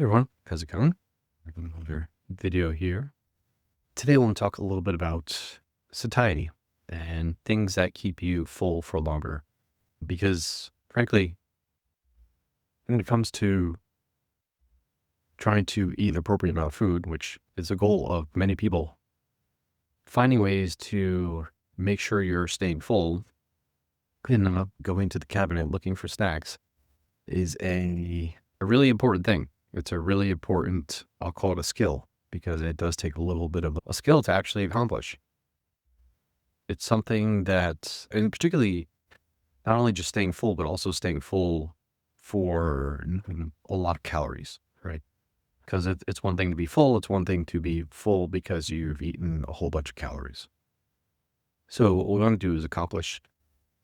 Hey everyone, how's it going? I have another video here. Today I want to talk a little bit about satiety and things that keep you full for longer. Because frankly, when it comes to trying to eat an appropriate amount of food, which is a goal of many people, finding ways to make sure you're staying full and not going to the cabinet looking for snacks is a really important thing. It's a really important, I'll call it a skill, because it does take a little bit of a skill to actually accomplish. It's something that, and particularly not only just staying full, but also staying full for a lot of calories, right? Because it's one thing to be full. It's one thing to be full because you've eaten a whole bunch of calories. So what we want to do is accomplish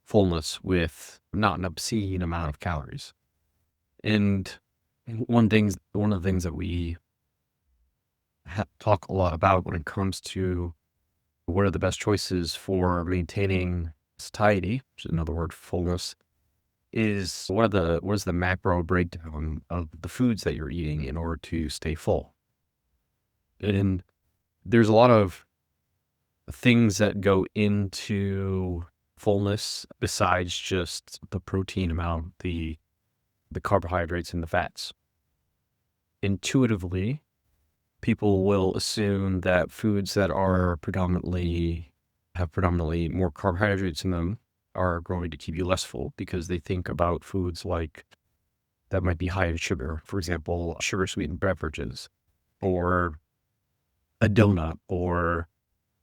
fullness with not an obscene amount of calories. And one of the things that we talk a lot about when it comes to what are the best choices for maintaining satiety, which is another word for fullness, is what is the macro breakdown of the foods that you're eating in order to stay full. And there's a lot of things that go into fullness besides just the protein amount, the carbohydrates and the fats. Intuitively, people will assume that foods that have predominantly more carbohydrates in them are going to keep you less full because they think about foods like that might be high in sugar. For example, sugar sweetened beverages or a donut or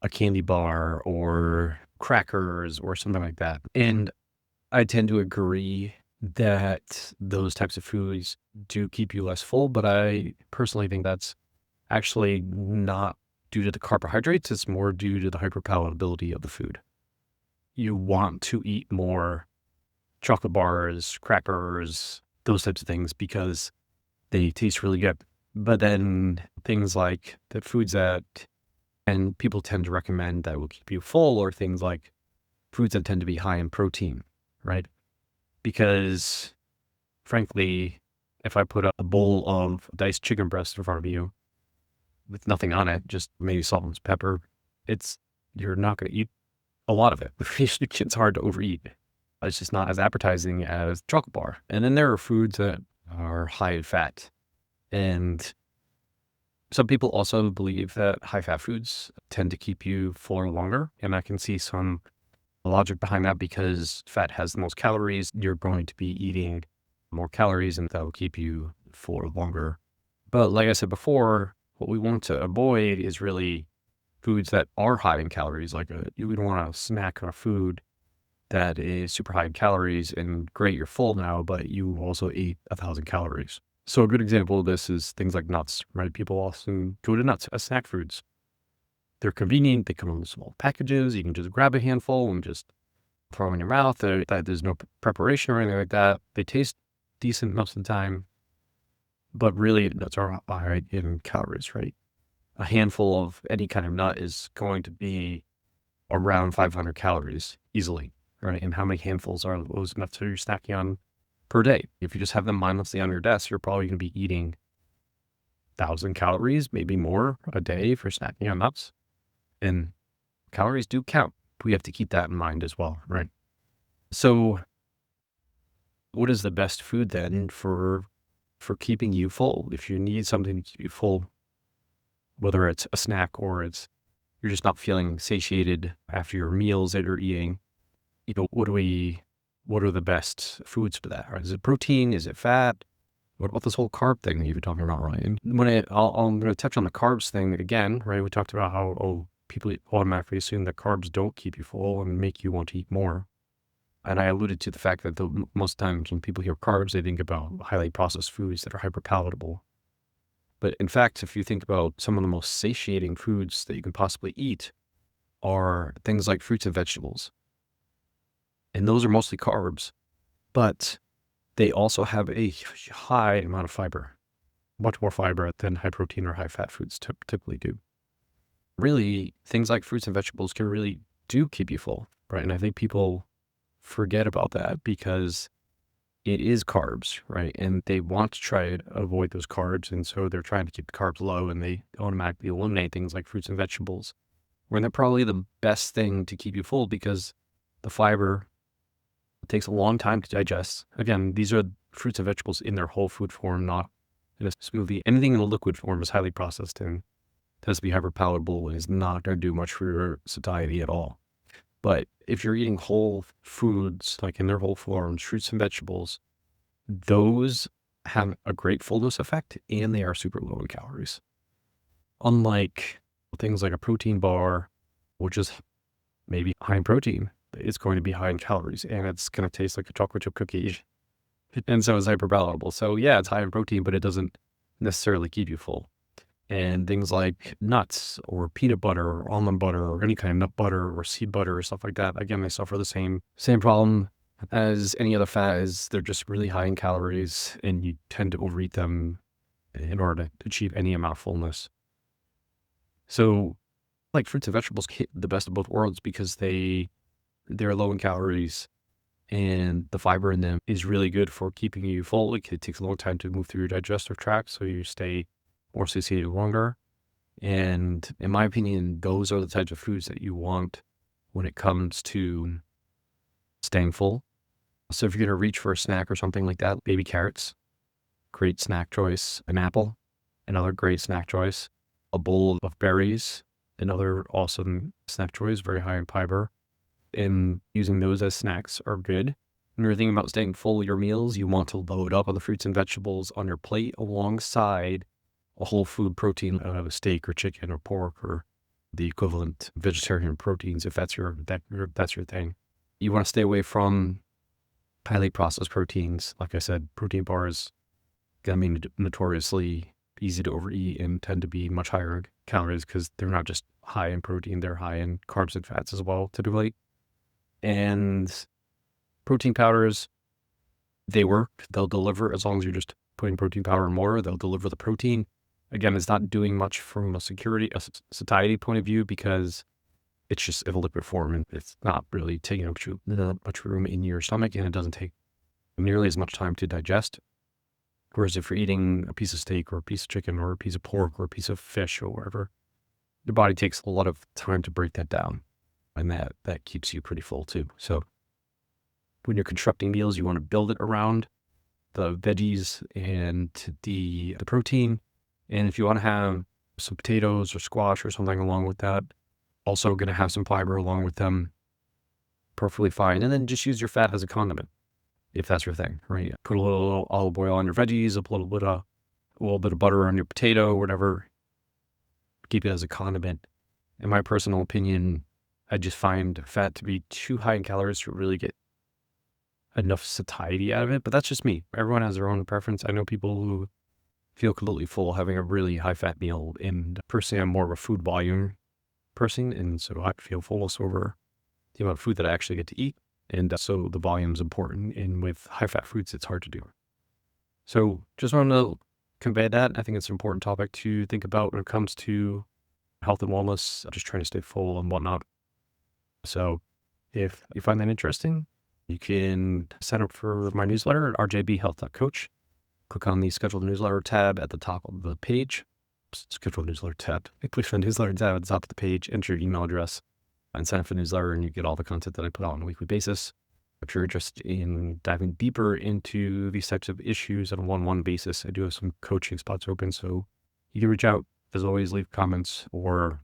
a candy bar or crackers or something like that. And I tend to agree that those types of foods do keep you less full, but I personally think that's actually not due to the carbohydrates. It's more due to the hyper-palatability of the food. You want to eat more chocolate bars, crackers, those types of things because they taste really good. But then things like the foods that, and people tend to recommend that will keep you full, or things like foods that tend to be high in protein, right? Because frankly, if I put a bowl of diced chicken breast in front of you with nothing on it, just maybe salt and pepper, you're not going to eat a lot of it. It's hard to overeat. It's just not as appetizing as chocolate bar. And then there are foods that are high in fat. And some people also believe that high fat foods tend to keep you fuller longer. And I can see some logic behind that because fat has the most calories. You're going to be eating more calories and that will keep you fuller longer. But like I said before, what we want to avoid is really foods that are high in calories. You don't want to snack on a food that is super high in calories and great, you're full now, but you also ate 1,000 calories. So a good example of this is things like nuts, right? People often go to nuts as snack foods. They're convenient. They come in small packages. You can just grab a handful and just throw them in your mouth. There's no preparation or anything like that. They taste decent most of the time, but really nuts are high in calories, right? A handful of any kind of nut is going to be around 500 calories easily, right? And how many handfuls are those nuts that you're snacking on per day? If you just have them mindlessly on your desk, you're probably going to be eating 1,000 calories, maybe more a day for snacking on nuts. And calories do count. We have to keep that in mind as well, right? So what is the best food then for keeping you full? If you need something to keep you full, whether it's a snack or you're just not feeling satiated after your meals that you're eating, what are the best foods for that? Is it protein? Is it fat? What about this whole carb thing that you've been talking about, Ryan? I'm going to touch on the carbs thing again, right? We talked about how people automatically assume that carbs don't keep you full and make you want to eat more. And I alluded to the fact that most times when people hear carbs, they think about highly processed foods that are hyper-palatable. But in fact, if you think about some of the most satiating foods that you can possibly eat are things like fruits and vegetables. And those are mostly carbs, but they also have a high amount of fiber, much more fiber than high protein or high fat foods typically do. Really, things like fruits and vegetables can really do keep you full, right? And I think people forget about that because it is carbs, right? And they want to try to avoid those carbs. And so they're trying to keep the carbs low, and they automatically eliminate things like fruits and vegetables, when they're probably the best thing to keep you full, because the fiber takes a long time to digest. Again, these are fruits and vegetables in their whole food form, not in a smoothie. Anything in a liquid form is highly processed and tends to be hyper-palatable and is not going to do much for your satiety at all. But if you're eating whole foods, like in their whole forms, fruits and vegetables, those have a great fullness effect, and they are super low in calories. Unlike things like a protein bar, which is maybe high in protein, it's going to be high in calories, and it's going to taste like a chocolate chip cookie. And so it's hyper-palatable. So yeah, it's high in protein, but it doesn't necessarily keep you full. And things like nuts or peanut butter or almond butter or any kind of nut butter or seed butter or stuff like that, again, they suffer the same problem as any other fat. Is they're just really high in calories, and you tend to overeat them in order to achieve any amount of fullness. So like fruits and vegetables hit the best of both worlds, because they're low in calories, and the fiber in them is really good for keeping you full. Like, it takes a long time to move through your digestive tract, so you stay more satiated longer. And in my opinion, those are the types of foods that you want when it comes to staying full. So if you're going to reach for a snack or something like that, baby carrots, great snack choice. An apple, another great snack choice. A bowl of berries, another awesome snack choice, very high in fiber. And using those as snacks are good. When you're thinking about staying full of your meals, you want to load up on the fruits and vegetables on your plate alongside a whole food protein, steak or chicken or pork or the equivalent vegetarian proteins, if that's your thing. You want to stay away from highly processed proteins. Like I said, protein bars, I mean, notoriously easy to overeat and tend to be much higher in calories, because they're not just high in protein, they're high in carbs and fats as well, typically. And protein powders, they work. They'll deliver as long as you're just putting protein powder in water. They'll deliver the protein. Again, it's not doing much from a satiety point of view, because it's just in a liquid form, and it's not really taking up much room in your stomach, and it doesn't take nearly as much time to digest. Whereas if you're eating a piece of steak or a piece of chicken or a piece of pork or a piece of fish or whatever, your body takes a lot of time to break that down, and that keeps you pretty full too. So when you're constructing meals, you want to build it around the veggies and the protein. And if you want to have some potatoes or squash or something along with that, also going to have some fiber along with them, perfectly fine. And then just use your fat as a condiment, if that's your thing, right? Put a little olive oil on your veggies, a little bit of butter on your potato, whatever. Keep it as a condiment. In my personal opinion, I just find fat to be too high in calories to really get enough satiety out of it. But that's just me. Everyone has their own preference. I know people who feel completely full having a really high fat meal, and personally, I'm more of a food volume person, and so I feel fullness over the amount of food that I actually get to eat. And so the volume is important, and with high fat foods, it's hard to do. So just wanted to convey that. I think it's an important topic to think about when it comes to health and wellness, just trying to stay full and whatnot. So if you find that interesting, you can sign up for my newsletter at rjbhealth.coach. Click on the schedule the newsletter tab at the top of the page. Schedule newsletter tab. Click on the newsletter tab at the top of the page, enter your email address, and sign up for the newsletter, and you get all the content that I put out on a weekly basis. If you're interested in diving deeper into these types of issues on a one-on-one basis, I do have some coaching spots open, so you can reach out. As always, leave comments, or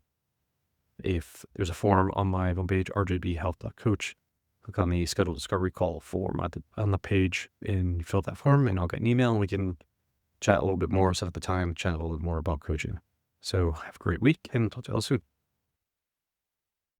if there's a form on my homepage, rjbhealth.coach, click on the schedule discovery call form on the page, and fill out that form, and I'll get an email, and we can chat a little bit more, set up the time, chat a little bit more about coaching. So have a great week, and talk to you all soon.